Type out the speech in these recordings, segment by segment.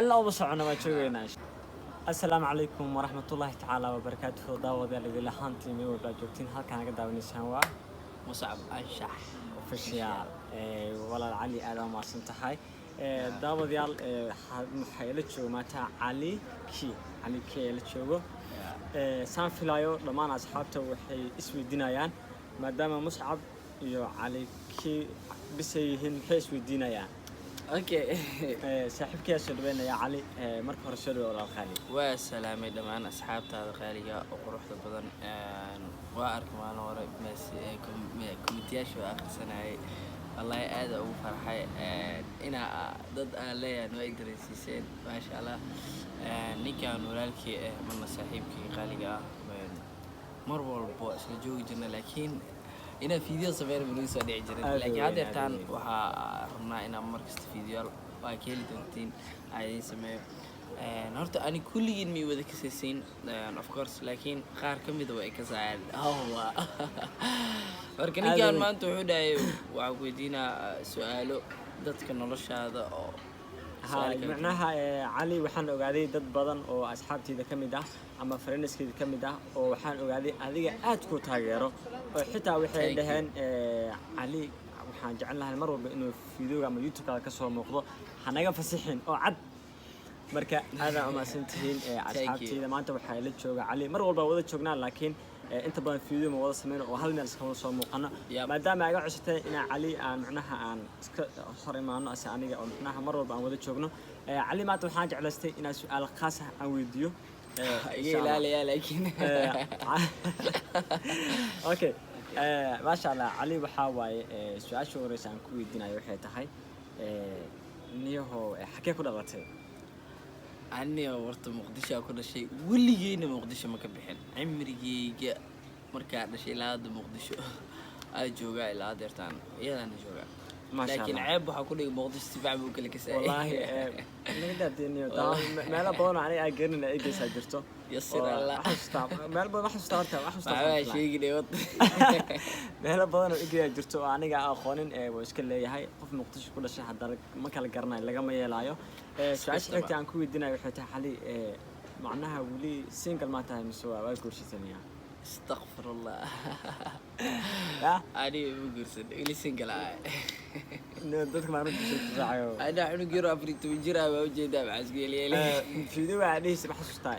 الله وصعنا ما شويناش. السلام عليكم ورحمة الله تعالى وبركاته. داود اللي ذي لحنتي مي وبلاجوتين هل كان قد داوني سوا مصعب أنشح official ولا علي آدم ما سنتهاي داود يال حيلت شو متى علي كي يلت شو سان فيلايو لما أصحابته وحي اسمي دينايان ما دام مصعب يو علي كي بسيهن حيس ودينايان. أوكي. صاحبك يا سلوين يا علي مركب رسول ولا الخالي. والسلام دمان أصحاب هذا خالية وروح البدن وأرك معنا ورا بس كوميتياش وآخر سنة الله يعاد أبو فرحة أنا ضد عليا إنه يقدر يسيسين ما شاء الله نيكا نورالك من صاحبك خالية مربول بوس الجو جنة لكن إنا فيديو صغير من يسوع دعجرين لكن هذا يرتان وحرنا إنا مركز فيديو وأكيد تنتين عايزين سماه نهارت أنا كل يوم ميودك سيسين of course لكن خار كم يدوا إكسال هو فركني كان ما أنتوا حدا وعقودينا سؤاله ضدك نرش هذا هاي معناها علي وحنا وقاعدين ضد بدن أو أصحابتي إذا كم ده أما فرنس كذا كم ده وحنا وقاعدين هذه أتكو تغيره وحتى وحنا دهن علي وحنا جعلنا هالمرة بإنه فيديو على يوتيوب على كسر موضوع حنا فسيحين أو عد مركا هذا أما سنتين أصحابتي إذا ما أنت وحيلت شو علي مرة والله وده شغلنا لكن أنت بان فيديو موضوع سمين وهل الناس كانوا صار مقنع ما دام أجا عشتي إن علي معناها صار معنا أسانية أو معناها مرة بان وده شغلنا علي ما تروح حاجة على ستي إن سؤال خاص عن فيديو لا لكن أوكي ما شاء الله علي وحاوي سؤال شو رئيسان كوي دينا يوحيته هاي نيهو حكي كل غلطي عني ورت مقدشة كل شيء واللي جينا مقدشة ما كبحين عمري جا مركز شيء لا هذا مقدشة أجوجا إلى هذا يلا نجوجا لكن عيب وحكون مقدشة تبع بوكل كسائي والله نقدر دينيو تمام ما لا بون عليه أجرنا إيجي سجرته يصير الله ما لا ما حستارته ما حستارته شيء كده ما لا بون إيجي سجرته أنا جا أخوانين وإشكال لي هاي قف مقدشة كل شيء حد ما كان قرنا إلا جم يلايو سؤال حكي عن كوي الدنيا وحتى حالي معناها ولي سينجل ما تهم مسوا وأقول شيء ثانية استغفر الله لا أنا بقول ولي سينجل ندك ما نرد شيء تزعيو أنا عنو جرا فريتو جرا وجه دام عسقيل يلي فيديو عليه سبح سوستا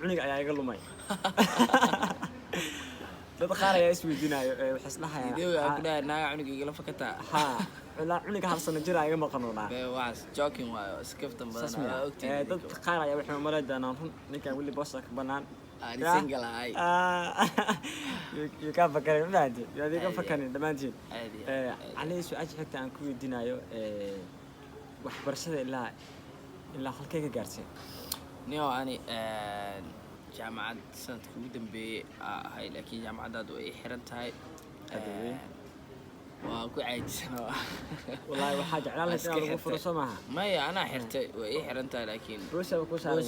عنق أيها يقول ماي تدخل يا اسمي دينا وحسناها يعني فيديو أقولها أنا عنق يقول فكتا ها لا عنق هالسنة جرا يقول ما قنونا بواس جوكين وسكفت بدنا تدخل يا وحنا مرد أنا نيكا ولي بوسك بنان أنا سينجل هاي يكان فكرني ما عندي يعني كان فكرني دمانتين عليه سؤال حتى عن كوي دينايو وحبرشة إلا خلكي كجارسين نيو أنا جامعة سنة كودن هاي لكن جامعة دادو حرنت هاي وأكو عادي سنة والله وحاجة على الله فرصة معها ما أنا حرت حرنت لكن بروسة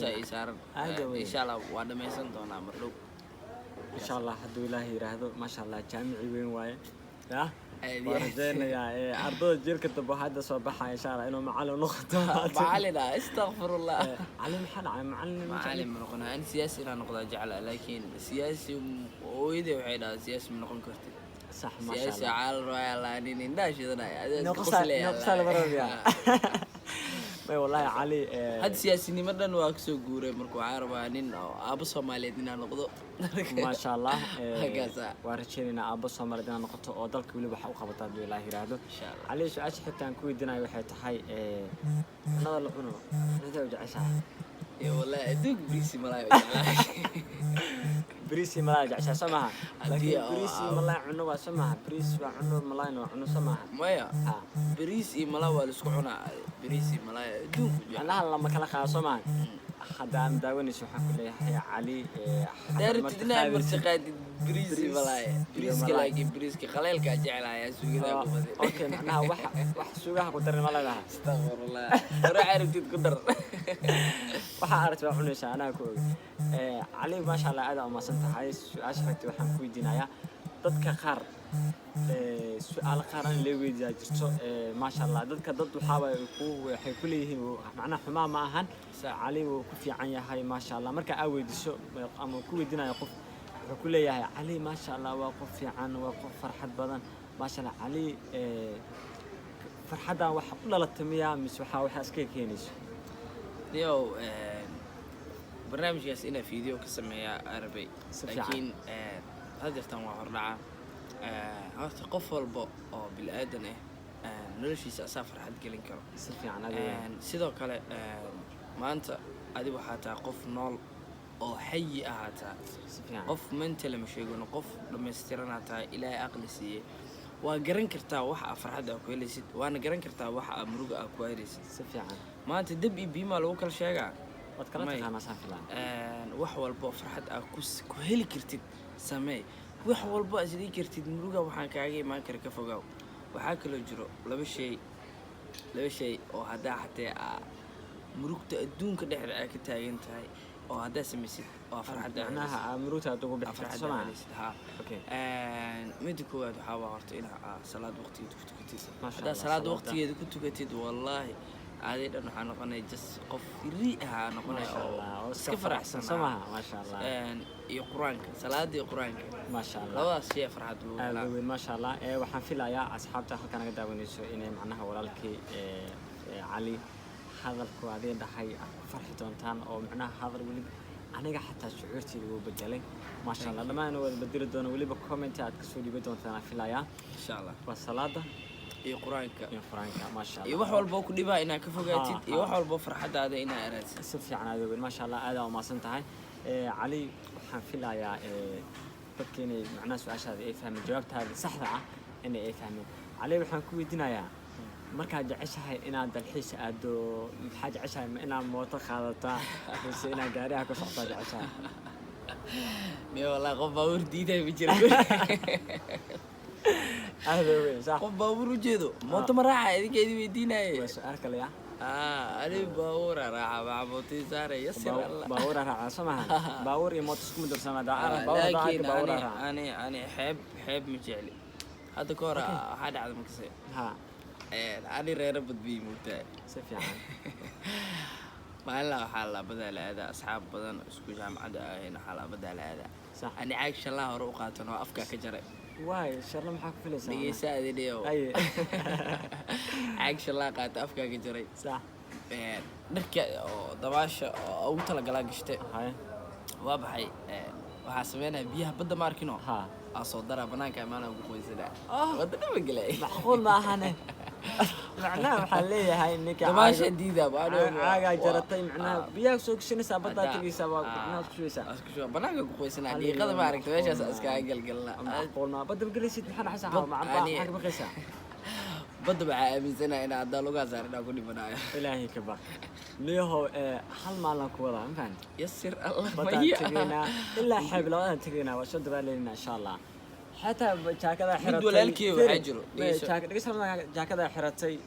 يسار إن شاء الله وانا ما يسنتون عمرو إن شاء الله حد الله يرهدو ما شاء الله جامعي وين واي ها ورجينا يا عرضو جيل كتبوا هذا صباحا إن شاء الله إنه معلم نقطة معلنا استغفر الله علم حل معلم نقولها أنا سياسي لا نقول جعل لكن سياسي ويدي وحيدا سياسي من نقول كرتي صح ما شاء الله سياسي على الرأي لا نين داش ذنا نقص بربيا ما والله علي هاد سياسي نمرنا واكسو جوري مركو عاربا نين أبو سومالي دينا نقضو ما شاء الله وارشينا أبو سومالي دينا نقطة أو ذلك ولي بحق خبطات بالله يرادو إن شاء الله علي سؤال حتى نكوي دينا وحيت حي هذا اللي عنو هذا وجع ساعة يا والله أدوك بريسي ملاي بريسي ملاي جعشة سماها لكن بريسي ملاي عنو وسماها بريس وعنو ملاي وعنو سماها مايا بريسي ملاي والسكونا بريسي ملاي أدوك أنا هلا لما كلا خلاص سماها حدا مداوني شو حكوا لي يا علي دارت تدنا مرتقد بريسي ملاي بريسك لاقي بريسك خليل كجعلها يا سوق أوكي معناها واحد سوقها قدر ملاي لها استغفر الله روح عرفت تقدر waxa aragtay waa cunaysaa anaa ku og cali ma sha Allah aad u maasantahay su'aasha xigta waxaan ku weydiinayaa dadka qaar su'aal qaar aan la weydiiyaa jirto maasha allah dadka dad waxay ku leeyihiin macnaha xumaa ma ahan cali wuu ku fiican yahay maasha allah marka aa weydiiso ama ku weydiinayo qof wuxuu ku leeyahay cali maasha allah waa qof fiican waa qof farxad badan maasha allah cali farxaddan waxa u dhalatay miyaa mise waxaa iska keenayso yow barnaamijkaas inaa fiideo ka sameeyaa arbay laakiin hadeertan waa hordhaca horta qof walba oo bilaadan ah noloshiisa asaa farxad gelin karo si fiican sidoo kale maanta adi waxaa tahay qof nool oo xayi ahaataa qof mentala ma sheegano qof dhammaystiranaa tahay ilaahay aqli siiyey waa garan kartaa waxa aa farxadda aa ku helaysid waana garan kartaa waxa aa muruga aa ku helaysid si fiican maanta dab iyo biimaa lagu kala sheegaa waad kala taqaanaa saan filan wax walbo farxad aa ku heli kartid samee wax walbo aad sidii kartid muruga waxaan kaaga imaan kara ka fogaaw waxaa kaloo jiro laba shay oo haddaa xatee murugta adduunka dhexda aa ka taagan tahay oo haddaa samaysid waa farxadda macnaha murugta aad ugu bixi haa midda koowaad waxaa waa horta inaa salaad waqtigeeda ku tukatid haddaa salaad waqtigeeda ku tukatid wallaahi عادي إنه حنقول جس قف ريئها نقول سكفر أحسن سماها ما شاء الله يقرانك صلاة يقرانك ما شاء الله لو شيء فرحت له ما شاء الله وحن في الآية أصحاب تأخذ كان قد ونيسو إنه معناها ورالك علي هذا الكوادين ده هي فرحتون تان أو معناها هذا الولي أنا حتى شعورتي اللي هو بدلي ما شاء الله لما أنا بدير الدون ولي بكومنتات كسولي بدون تنا في الآية إن شاء الله والصلاة iyo quraanka ma sha Allah iyo wax walba ku dhibaa inaa ka fogaatid iyo wax walba farxadaada inaa araadsid si fiican aad weyn ma sha Allah aad u maasan tahay cali waxaan filayaa dadkeena macna su'aashaada ay fahmaan jawaabtaada saxda ah inay ay fahmaan cali waxaan ku weydiinayaa markaad jeceshahay inaad dalxiis aado maxaad jeceshahay inaad mooto qaadataa mise inaad gaariga ku socoto jeceshahay miya wallahi qof baa wardiiday ma jiro هذا وين صح باور وجهه موت مراعي هذيك هذي ويدينا سؤال كليا علي باور راعي مع موتي صار يسر الله باور راعي سمعها باور يموت سكم در سما دا لكن انا حب مجعلي هذا كورة هذا على مكسي ها علي رير بدبي موت سيف يعني ما لا حالا بدل هذا اصحاب بدن اسكو جامعه هنا حالا بدل هذا صح انا عايش الله روقاتنا افكا كجري واي إن شاء الله محاك فلسة دقيسة ديو أي عايش الله قاعد أفكار جري صح نركع ضباش أو تلا قشتة هاي وابحي وحاسبينها بيها بدأ ماركينو ها أصدرها بناك أمانة وكويس ده بدنا بقلي معقول ما هنا معناه محلية هاي إنك ضباش جديدة بعده عاقة جرتي معناه بياك سوق شنو سابطة تجي سوا معناه كويسة شو بناك كويس نادي قدر ما عرفت إيش أساس قلنا معقول ما بدي بقلي سيد محل حسها مع بعض حاجة بقيسة بدو مع أبي سنة إن عدا لوجا زار إن أكوني بنايا إلهي كبر ليه حل ما لك ولا ما فهمت يسر الله بدأ تجينا إلا حب لو أنا تجينا وشد بالنا إن شاء الله حتى جاكدا حرتي مد ولالكي وحجرو جاكدا حرتي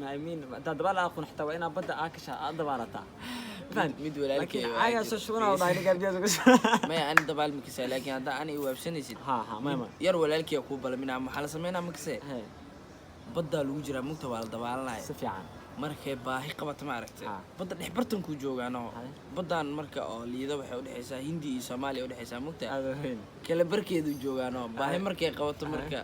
مع مين دبال أكون حتى وأنا بدأ أكشا دبالتا فهمت مد ولالكي عايز شو والله إني قاعد جالس ما أنا دبال مكسي لكن هذا أنا وابسني سيد ها ما ير ولالكي أكوبل من عم حلا سمينا مكسي بدأ الوجرة مكتوب دبالنا سفيان markay baahi qabato ma aragtay badda dhexbartan ku joogaano badan marka oo liido waxay u dhaxaysaa Hindi iyo Soomaaliya u dhaxaysaa mugta kala barkeedu joogaano baahi markay qabato marka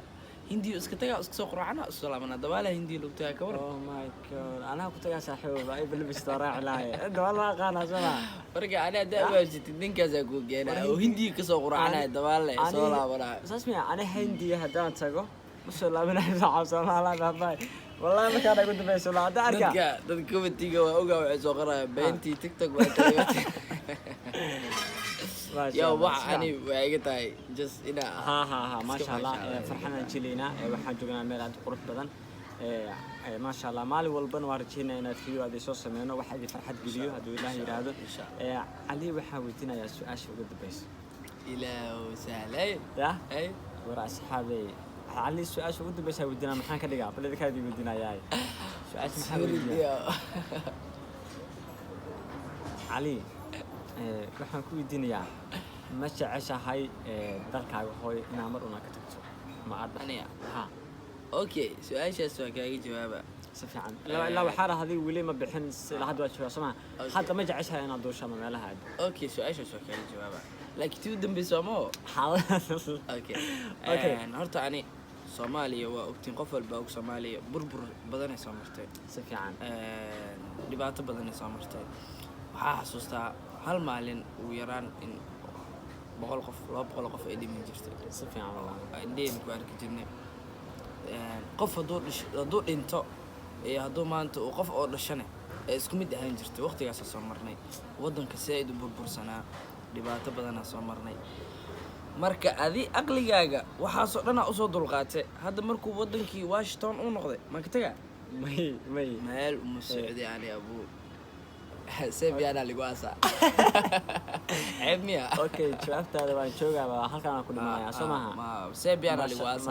Hindi iska tagaa iska soo quracana salaamana dabaala Hindi lugtaa ka war oh my god ana ku tagaa saaxiib ay bilbis raac lahay dabaal qaana sama marka ana daawajid ninkaas ku geena oo Hindi ka soo quracana dabaal soo laabana saasmi ana Hindi hadaan tago soo laabana saxab Soomaaliya baay والله ما كان أقول بس ولا أدرك. تذكر تيجي وأوجع وعزوقرا بنتي تيك توك وكلمات. يا وعني وعيقتاي جس إلى. ها ما شاء الله فرحنا جلينا وحنا ميلاد قرب بدن. ما شاء الله مالي والبن وارجينا إن فيديو هذا صوص منه واحد فرحة فيديو هذا الله يراد. علي وحاولتنا يا سؤال شو قد بس. إلى وسهلا. يا. أي. ورا أصحابي. علي السؤال شو قد بس ودنا محن كده قابل اللي كان ودنا ياي سؤال محاول علي waxaan ku weydiinayaa ma jeceshahay dalkaaga hooyo inaad mar una ka tagto ma aad aniga ha okay su-aashaas waa kaaga jawaaba si fiican ilaa waxaa rahaday weli ma bixin ilaa hadda waa joogaa soo maha Okay. hadda ma jeceshahay inaad duusho ama meelaha aad okay su-aashaas waa kaaga jawaaba laakiin tii u dambeysa waa moo okay Okay. horta ani Soomaaliya waa ogtiin qof walba og Soomaaliya burbur badan ay soo martay si fiican dhibaato badan ay soo martay waxaa xasuustaa hal maalin ugu yaraan in 100 qof 200 qof ay dhiman jirtay si fiican wallahi indheen ku arki jirnay qof hadduu dhinto iyo hadduu maanta uu qof oo dhashane ee isku mid ahaan jirtay waqtigaas soo marnay waddanka si ay u burbursanaa dhibaato badan soo marnay marka adi aqligaaga waxaasoo dhan u soo dulqaatay hadda markuu waddankii Washington u noqday ma ka tagaa may meel uma socday ani abuu seebiyana ligu asa ceeb miya okay jawaabtaada waan joogaa halkaan ku dhimanayaa soo maha seebiyana ligu asa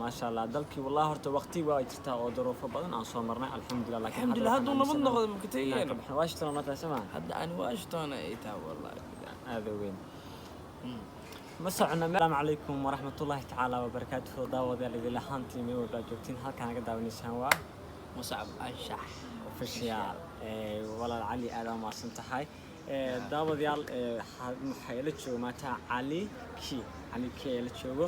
maasha allah dalkii wallahi horta waqti waa jirtaa oo duruufo badan aan soo marnay alxamdulillah laakiin alxamdulillah hadduu nabad noqdo ma ka tagayaan Washington ma tahay sama hadda ani Washington ay tahay wallahi aad weyn ma socona assalaamu calaykum waraxmatullaahi tacaala wabarakaatuhu daawadayaal idin lahaantii meel walba joogtiin halkaan naga daawanaysaan waa Muscab Anshax official walaal cali aad u mahadsan tahay daawadayaal waxay la joogo maanta cali ki la joogo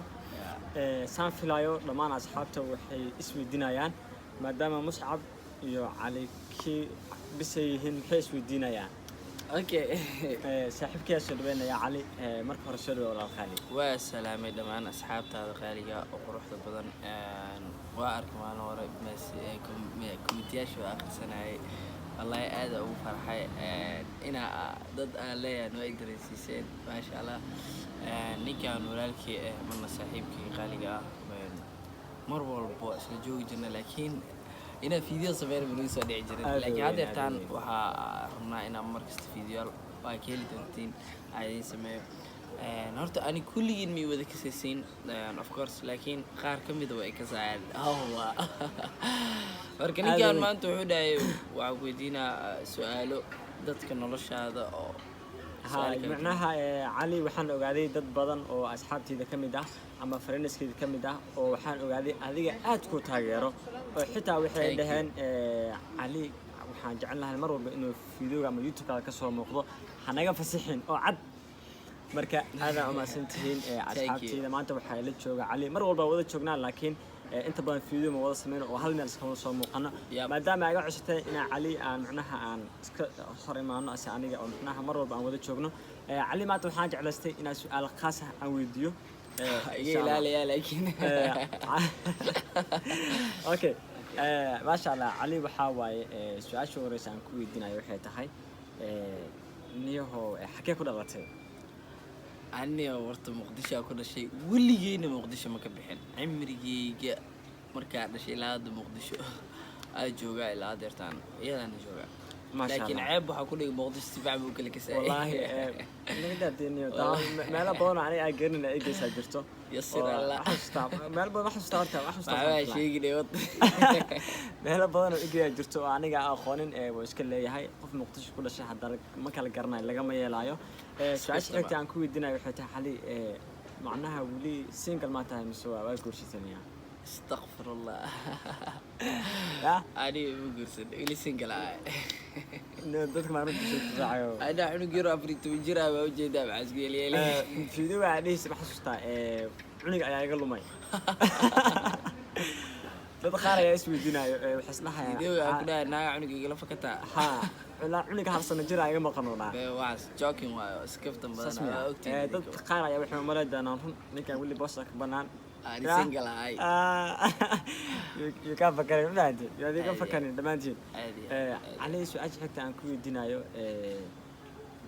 saan filayo dhammaan asxaabta waxay isweydiinayaan maadaama Muscab iyo cali ki bisay yihiin maxay isweydiinayaan okay saaxiibkii soo dhaweynaya cali marka hore soo dhaweey walaal khali waa salaamay dhammaan asxaabtaada qaaliga oo quruxda badan waa arkay maalin hore komitiyyaasha akhrisanayay wallahi aad ugu farxay inaa dad aan leeyahay way dareensiiseen maasha allah ninkaan walaalkii marna saaxiibkii qaaliga ah mar walba isla joogi jirna laakiin inaa video sameyn ma soo dhici jirin laakiin hadda tan waxaa rabnaa inaan markasta video waa ka heli doontiin ay sameeyo horta ani kulligiin mi wada kasaysiin of course laakiin qaar ka mid ah way ka saacad marka ninkaan maanta wuxuu dhahay waxa ku weydiinaa su'aalo dadka noloshaada oo macnaha cali waxaan ogaaday dad badan oo asxaabteyda ka mid ah ama friendskeeda ka mid ah oo waxaan ogaaday adiga aad ku taageero oo xitaa waxay dhaheen cali waxaan jecel lahay mar walba inuu video ama YouTube-ka ka soo muuqdo hanaga fasixin oo cad marka aad u mahadsantihiin asxaabteyda maanta waxay la jooga cali mar walba wada joognaa laakiin inta badan video ma wada sameeyno oo hal meel iska soo muuqano maadaama ay cusubtay in cali aan macnaha aan iska hor imaano aniga oo macnaha mar walba aan wada joogno cali maanta waxaan jeclaystay inaan su'aal khaas ah aan weydiiyo ilaaliya laakiin okay maasha allah cali waxaa waaye su'aasha horeysa aan ku weydiinayo waxay tahay niyaho xagee ku dhalatay aniga warta muqdisho ku dhashay weligeena muqdisho ma ka bixin cimrigeyga markaa dhashay ilaa hadda muqdisho ay joogaa ilaa deertaan iyadana joogaa laakiin ceeb waxaa ku dhigay muqdisho si fiican buu kala kasay wallahi nagadaadiniyo meelo badan aniga ay garanayna ay geysaa jirto yasir allah meel badan xasuustaa waa sheegi dheewad meelo badan oo igeeyaa jirto oo aniga aqoonin waa iska leeyahay qof muqdisho ku dhashay haddana ma kala garanayo lagama yeelaayo su-aasha xigta aan ku weydiinayo waxay tahay xali macnaha weli single ma tahay mise waa guursataniyaa astaqfirullah ya aniga ma guursan weli single ah dadka maa runta soo tusaacayo ana cunug yaro 14 jir ah baa ujeedaa maxaa isku yeelyeelay video waa dhihis ma xasuustaa cunug ayaa iga lumay dad qaar ayaa isweydiinayo waxay isdhahayaan video aan ku dhahay naaga cunug igala fakataa cunuga hal sano jir iga maqanoonaa waas joking waayo iskaftan badan waa ogtay dad qaar ayaa waxay umaleedaan run ninkan weli boosta ka banaan single ay ka fakarin maanta yaadi ka fakarin dhamaantiin cali su'aasha xigta aan ku weydiinayo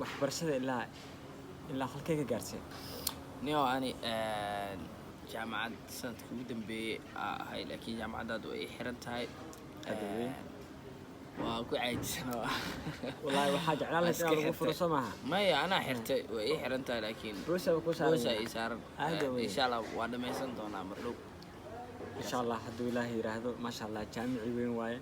waxbarashada ilaa halkee ka gaartay niyo ani jaamacad sanadka ugu dambeeyay ahay laakiin jaamacadaadu ay xiran tahay waa ku caajisana wallahi waxaa jeclaan lahayd inaad ugu furo soo maaha maya anaa xirtay way ii xiran tahay laakiin boosa ii saaran insha allah waa dhamaysan doonaa mar dhow insha allah hadduu ilaahay yiraahdo maasha allah jaamici weyn waaye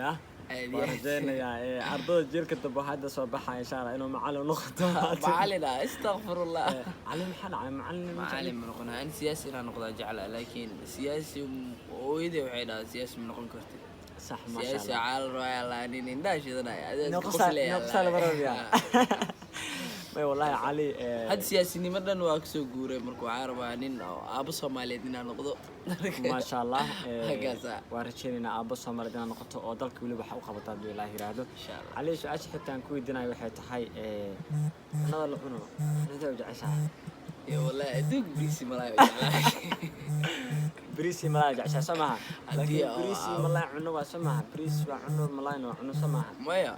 ya ورجينا يا عرضو جيرك الطب هذا صباحا إن شاء الله إنه معلم نقطة معلنا استغفر الله. علم حنا معلم معلم نقول أنا سياسي أنا نقول جعل لكن سياسي وإذا وحيدا سياسي من نقول كرتي صح ما شاء سياسي الله على الرأي الله إني نداش إذا نقص البرامج ما والله علي هاد سياسي مدن واكسو غوري مركو عاربا نين ابو سوماليد إن نقضو ما شاء الله هكذا وارجينا ابو سوماليد إن نقطه oo dalka waliba waxa u qabataa duu ilaahay raado insha Allah علي su'aasha xitaa aan ku weydiinayo waxay tahay nada la cuno nada u jeceshahay يا والله ادوك بريسي ملاي بريسي ملاي جعشا سماها لكن بريسي ملاي عنو وسماها بريس وعنو ملاي وعنو سماها مايا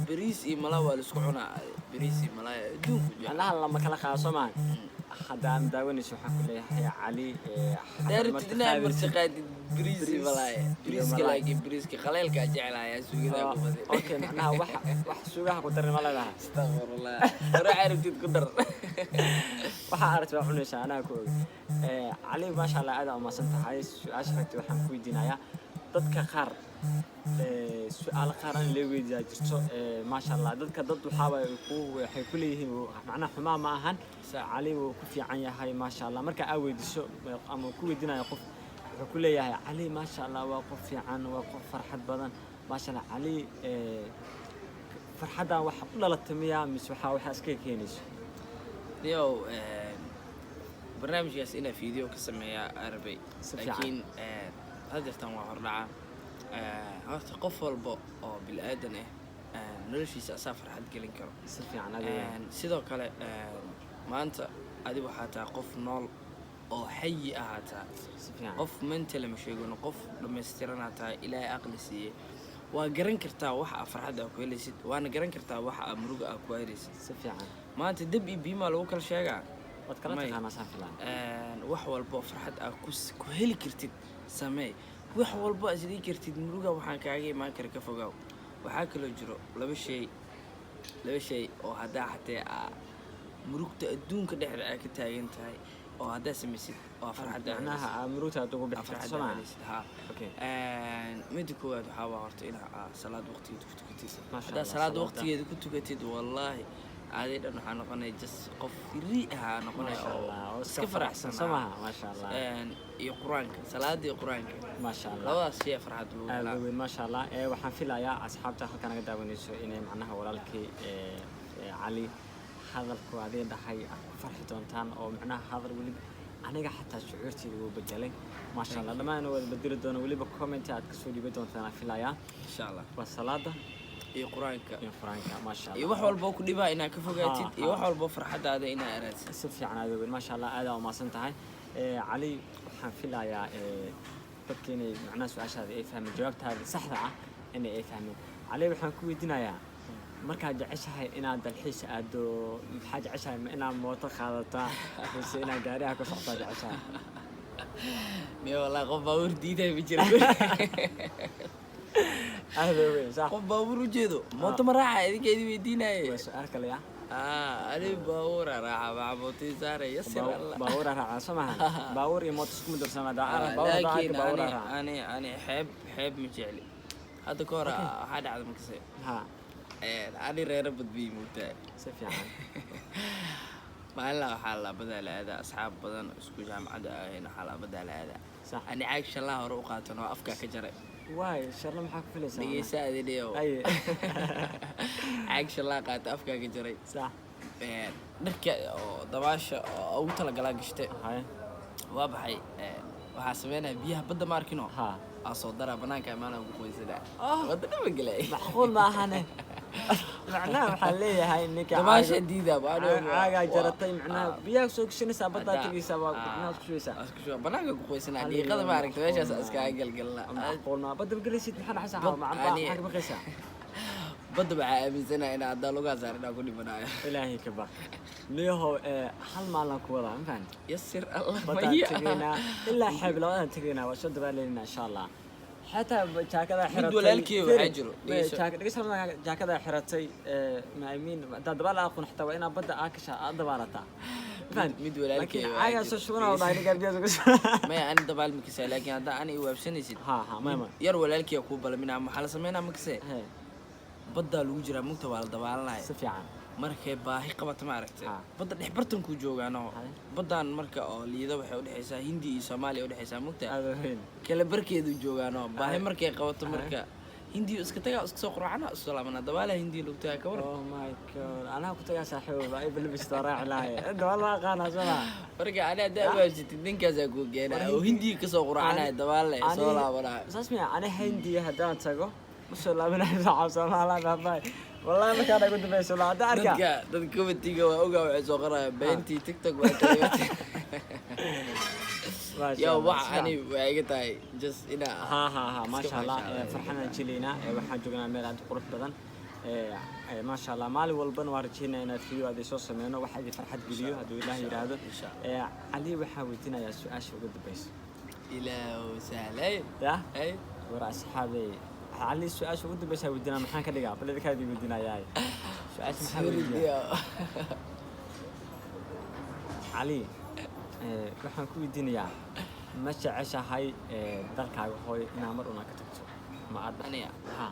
بريسي ملاي والسكو عنا بريسي ملاي ادوك أنا لما كلا خلاص سماها حدا عم داوني شو حكوا لي يا علي دارت تدنا مرتقاد بريسي ملاي بريس كلاكي بريس كخليل كاجعلها يا سوق اوكي معناها wax suugaha ku darin malaha استغفر الله ترى عرفتي تقدر waxa aragtay waa cunaysaa anaa ku og cali ma sha Allah aad u maasantahay su'aasha xigta waxaan ku weydiinayaa dadka qaar su'aal qaar aan la weydiiyaa jirto ma sha Allah dadka dad waxay ku leeyihiin macnaha xumaa ma ahan cali wuu ku fiican yahay ma sha Allah marka aad weydiiso ama ku weydiinayo qof wuxuu ku leeyahay cali ma sha Allah waa qof fiican waa qof farxad badan ma sha Allah cali farxadan wax u dhalatay miyaa mise waxa iska keenayso يو برنامج جالس إنا فيديو كسمية عربي لكن هذا تمام هرنعة هذا قفل بق أو بالآدنة نرشي سافر حد قلنا كرو سفيع عن سيدا كلا ما أنت أدي بحاجة قف نال أو حي أهاتا قف منتل مش يقولون قف لما يسترنا تا إلى أقل سيء وقرن كرتا وح فرحة أكويلسيد وأنا قرن كرتا وح أمرق أكويلسيد سفيع ما أنت دبي بيما لو كل شيء وتكلمت عن سافلان wax walba farxad ah ku heli kartid samee wax walba asii kartid muruga waxaan kaaga imaan kara ka fogaw waxa kale jiro laba shay oo hadaa xataa murugta adduunka dhexda ka taagan tahay oo hadaa samaysid oo farxad macnaha murugta aad ugu bixi ha okay mid koowaad waxa waa horta inaad salaad waqtigeeda ku tukatid hadaa salaad waqtigeeda ku tukatid wallahi عادي إنه حنقول جس قف ريئها نقول ما شاء الله كفر أحسن سماها ما شاء الله يقرانك صلاة يقرانك ما شاء الله لو شيء فرحت ما شاء الله وحنفيل يا أصحابته كان قد أونسوا إني معناها ولالك علي هذا الكوادين ده هي فرحتهم تان أو معناها هذا ولي أنا حتى شعورتي وبجلي ما شاء الله لما أنا بدير الدون ولي بكومنتات كسولي بدون ثنا في يا إن شاء الله والصلاة يقرانك ما شاء الله يوح والبو كديبا إنا كفوقاتي يوح والبو فرحة هذا إنا أراد سفي عنا ما شاء الله هذا وما سنتهاي علي حنفيلا يا بكيني معنا سؤال هذا فهم جوابت هذا صحة إني فهم علي وحن كويدنا يا مركز جعشها إنا دلحيس أدو حاجة عشها إنا موتى خالطة بس إنا قاريها كفقطة جعشها يا والله غبا ورديده بيجري هذا وين صح باور وجهه موت مراعي هذيك اللي بيدينا سؤالك يا أنا باور راعي بعبوتي زارة يسر الله باور راعي سمعها باور يموت سكم درسنا دا أنا باور راعي أنا حب مجعلي هذا كورة هذا عظم كسر ها أنا رير بدبي موتى سفيان ما لا حلا بدل هذا أصحاب بدن اسكو جامعة هنا حلا بدل هذا صح أنا عايش الله روقاتنا أفكار كجري واي شر ما حك فلس دقيقة ساعة اليوم أي عايش الله قات أفكار كجري صح نركع ضباش أو تلا قشتة هاي وابحي وحاسبينها بيها بدأ ماركينو ها أصدرها بناك أمانة وكويس ده بدنا بقلي معقول ما هنا معناه محلية هاي إنك ضباش جديدة بعده عاقة جرتي معناه بيها سوق شنو سابتها تجي سوا معناه شو شو بناك كويس أنا دي قدر ما عرفت ليش أسكع قلنا معقول ما بدل قلي سيد محل حسها مع بعض حاجة بقيسها بدو بعابي سنة إن عدا لوجا زارنا كوني بنايا إلهي كبر ليه حل مالك وضع فهمت يسر الله بدأ تجينا إلا حب لو أنا تجينا وشد بالنا إن شاء الله حتى جاكدا حرتي بدو لالكي وحجرو جاكدا حرتي مع يمين دبالة أكون حتى وأنا بدأ أكشة دبالتا mid walaalkay laakiin waa caaga jiro. soo shubana oo dhahay gaarbiyaas uga soo maya ani dabaal makisa laakiin hadda ani i waabsanaysid ha ha ma yar walaalkay kuu balaminaa maxaa la sameynaa makise he baddaa lagu jiraa mugta waa la dabaalanaya si fiican markay baahi qabata ma aragtay Ha. badda dhex bartankuu joogaano Hay. baddan marka oo liida waxay udhexaysaa hindi iyo soomaaliya udhexaysaa mugta aad u weyn kala barkeedu joogaano baahi Hay. markay qabato marka hindiyo iska tagaa iska soo quracana isu laabana dabaala hindiya lagu tagaa ka war oh my god anaa ku tagaa saaxiibo ay balbista raaci lahaye dabaal ma aqaana soma marka ani haddaa waabsatid ninkaasaa kuu geenaa oo hindiya kasoo quracanaya dabaale soo laabanaya saas miya ani hindiya haddaan tago ma soo laabanayo saxaab soomaaliya baabay wallahi markaan ugu dambayso la hadda arka dadka komitiga waa ogaa waxay soo qoraya beentii tiktok waa kalimat yo wax ani waa iga tahay just inaa ha ha ha maasha allah maasha farxanaan jeleynaa waxaan joognaa meel aad u qurux badan maasha allah maalin walbana waan rajeynaya inaad video aad soo sameyno wax idin farxad geliyo hadduu ilaah yidhaahdo Insha cali waxaa weydiinayaa su-aasha ugu dambaysa ilaahu sahlay ya ay war asxaabey cali su-aasha ugu dambaysa weydiinaa maxaan ka dhigaa bal idinkaa idin weydiinayaa su-aasha maxaa weydiinaya cali waxaan ku weydiinayaa ma jeceshahay dalkaaga hooyo inaa mar una ka tagto ma aad aniga ha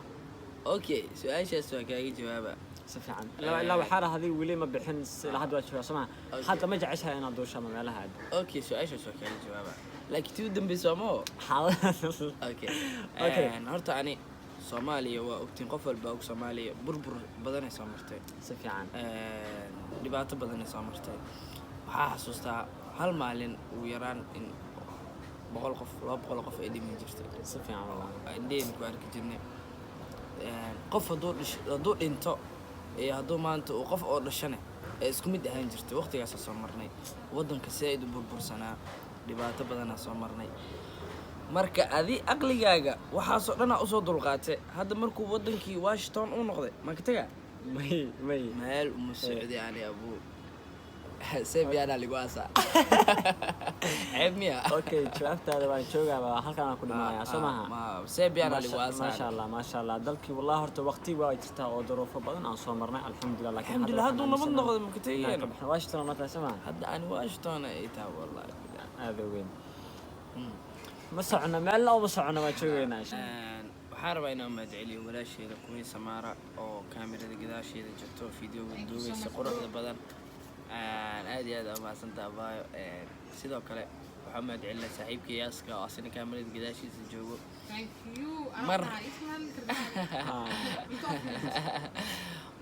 okay su-aashaas waa kaaga jawaaba si fiican ilaa waxaa rahday weli ma bixin ilaa hadda waa joogaa soo maha Okay. hadda ma jeceshahay inaad duusho ama meelaha aad okay su-aashaas waa kaaga jawaaba laakiin tii u dambeysa ma okay Okay. horta ani soomaaliya waa ogtiin qof walba og soomaaliya burbur badanay soo martay si fiican dhibaato badanay soo martay waxaa xasuustaa hal maalin ugu yaraan in 100 qof 200 qof ay dhiman jirtay si fiican wallahi indheen ku arki jirnay qof hadduu dhinto iyo hadduu maanta uu qof oo dhashane ee isku mid ahaan jirtay waqtigaasa soo marnay waddanka si ayd u burbursanaa dhibaato badanaa soo marnay marka adi aqligaaga waxaasoo dhanaa usoo dulqaatay hadda markuu waddankii washington u noqday maka tagaa may meel uma socday ani abuu sebiyaanaa ligu aasaa ceeb miya okay jawaabtaada waan joogaa halkaan aan ku dhimanayaa soo maha sebiyaanaa ligu maasha aasaa maasha allah dalkii wallahi horta waqti waa jirtaa oo duruufo badan aan soo marnay alxamdulilah laakiin alxamdulilah hadduu nabad noqday maka inaan ka tegeen baxno washington oo mataa soo maha hadda ani washington ay tahay wallahi aada u weyn ma socono meelna uma socono waan joogaynaa waxaa rabaa inaan mahadceliyo walaasheeda kuwii samaara oo kaamirada gadaasheeda jirto fideoga duugaysa quruxda badan aad iyo aad aa mahadsantaa abaayo sidoo kale waxaa mahadcelinaa saaxiibkii yaaska oo asina kaamirada gadaashiisa joogo mar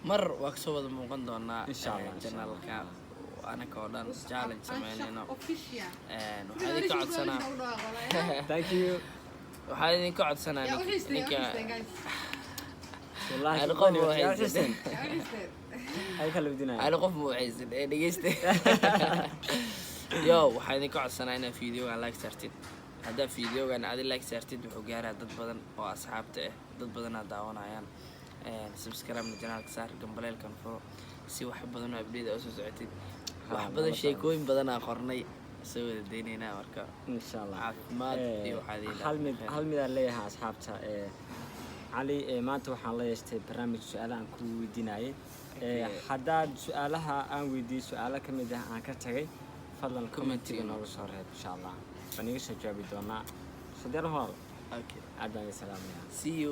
mar waa kasoo wada muuqan doonaa Insha Allah, janaalka anaka oo dhan challenge sameynayno waxaa idinka codsanaa thank you waxaa idinka codsanaa ninka wallahi Ani qof yaa waxay xuseen ay kala weydiinaya ani qof ma waxaysan ee dhegeysta yo waxaa idinka codsanaa inaad fideogan like saartid haddaa fideogan adi like saartid wuxuu gaaraa dad badan oo asxaabta ah dad badanaa daawanayaan subscribe-na janaalka saar gambaleelkan furo si wax badan oo abdheeda oo soo socotid wax badan sheekooyin badanaa qornay soo wada daynaynaa marka insha allah caafimaad iyo waxaa hal mid aan leeyahay asxaabta cali maanta waxaan la yeeshtay barnaamij su-aalaha aan ku weydiinayay haddaad su-aalaha aan weydiiyey su-aalo ka mid ah aan ka tagay fadlan commentiga nooga soo reeb insha allah baan iga soo jawaabi doonaa sadeer hool okay aad baan iga salaamaya see you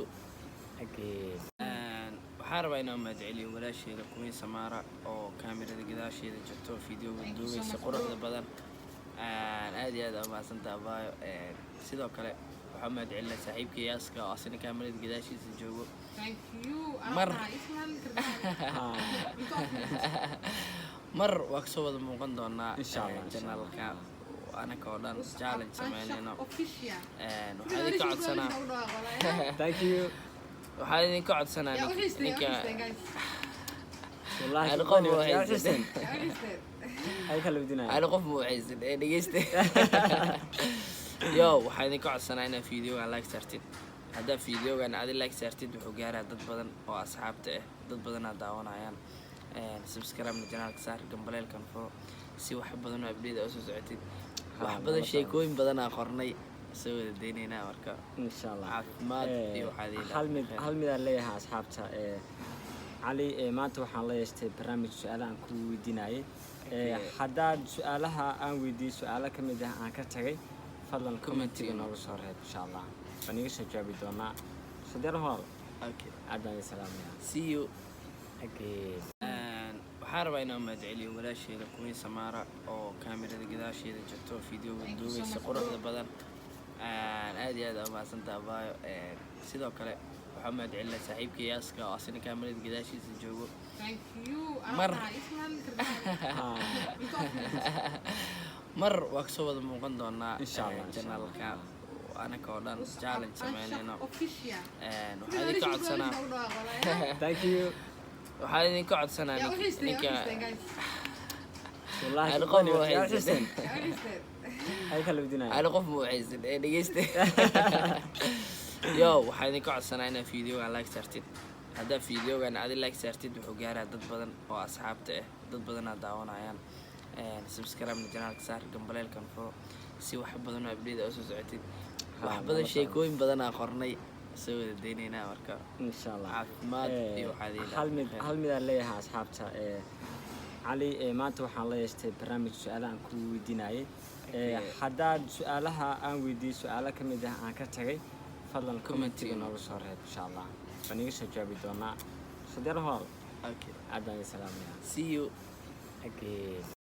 again waxaa rabaa inaan mahadceliyo walaasheeda kuwii samaara oo kaamirada gadaasheeda jirto fideoga duugaysa quruxda badan aad iyo aad aa mahadsantaa abaayo sidoo kale waxaa mahadcelinaa saaxiibkii yaaska oo asina kaamirada gadaashiisa joogo mar mar waa kasoo wada muuqan doonaa Insha Allah, janaalka anaka oo dhan challenge sameynayno waxaa idinka codsanaa thank you waxaa idinka codsanaa ninka wallahi Ani qof yaa waxaysan xuseen ay kala weydiinaya ani qof ma waxaysan ee dhegeysta yo waxaa idinka codsanaa inaad fideogan like saartid haddaa fideogan adi like saartid wuxuu gaaraa dad badan oo asxaabta ah dad badanaa daawanayaan subscribe-na janaalka saar gambaleelkan furo si wax badan oo abdheeda oo soo socotid wax badan sheekooyin badanaa qornay soo wada daynaynaa marka insha allah caafimaad iyo waxaa hal mid aan leeyahay asxaabta cali maanta waxaan la yeeshtay barnaamij su-aalo aan ku weydiinayay Okay. haddaad su-aalaha aan weydiiyey su-aalo ka mid ah aan ka tagay fadlan Commentiga commentiga noogu soo reeb insha allah waan iga soo jawaabi doonaa sadeer hool Okay. aad baan idin salaamayaa See you. again waxaan rabaa inaan mahadceliyo walaasheeda Queen Samara oo kaamirada gadaasheeda jirto fiidiyowga duubeysa quruxda badan aad iyo aad u mahadsantahay abaayo sidoo kale waxaan mahadcelinaa saaxiibkay Yaaska oo asina kaamirada gadaashiisa joogo Thank you. Mar- Isman mar waa kasoo wada muuqan doonaa Insha Allah, janaalka anaka oo dhan challenge sameynayno official. waxaan idinka codsanaa thank you waxaan idinka codsanaa Yeah, what is ninka guys? wallahi Aan shukran qof yaa waxay xuseen What is that? ay kala weydiinaya أنا قف موعز دقيست يو waxaan idinka codsanaa inaad fiidiyowgan like saartid haddaa fiidiyowgan aad like saartid wuxuu gaaraa dad badan oo asxaabta ah dad badan aad daawanayaan subscribe-na janaalka saar gambaleelkan furo si wax badan oo update ah u soo socotid wax badan sheekooyin badan aan qornay soo wada deynaynaa marka insha allah caafimaad iyo waxaad hal mid aan leeyahay asxaabta cali maanta waxaan la yeeshtay barnaamij su-aalo aan ku weydiinayay haddaad su-aalaha aan weydiiyey su-aalo ka mid ah aan ka tagay fadlan commentiga noogu soo reeb insha allah waan iga soo jawaabi doonaa sadeer hool okay aad baan idin salaamayaa see you again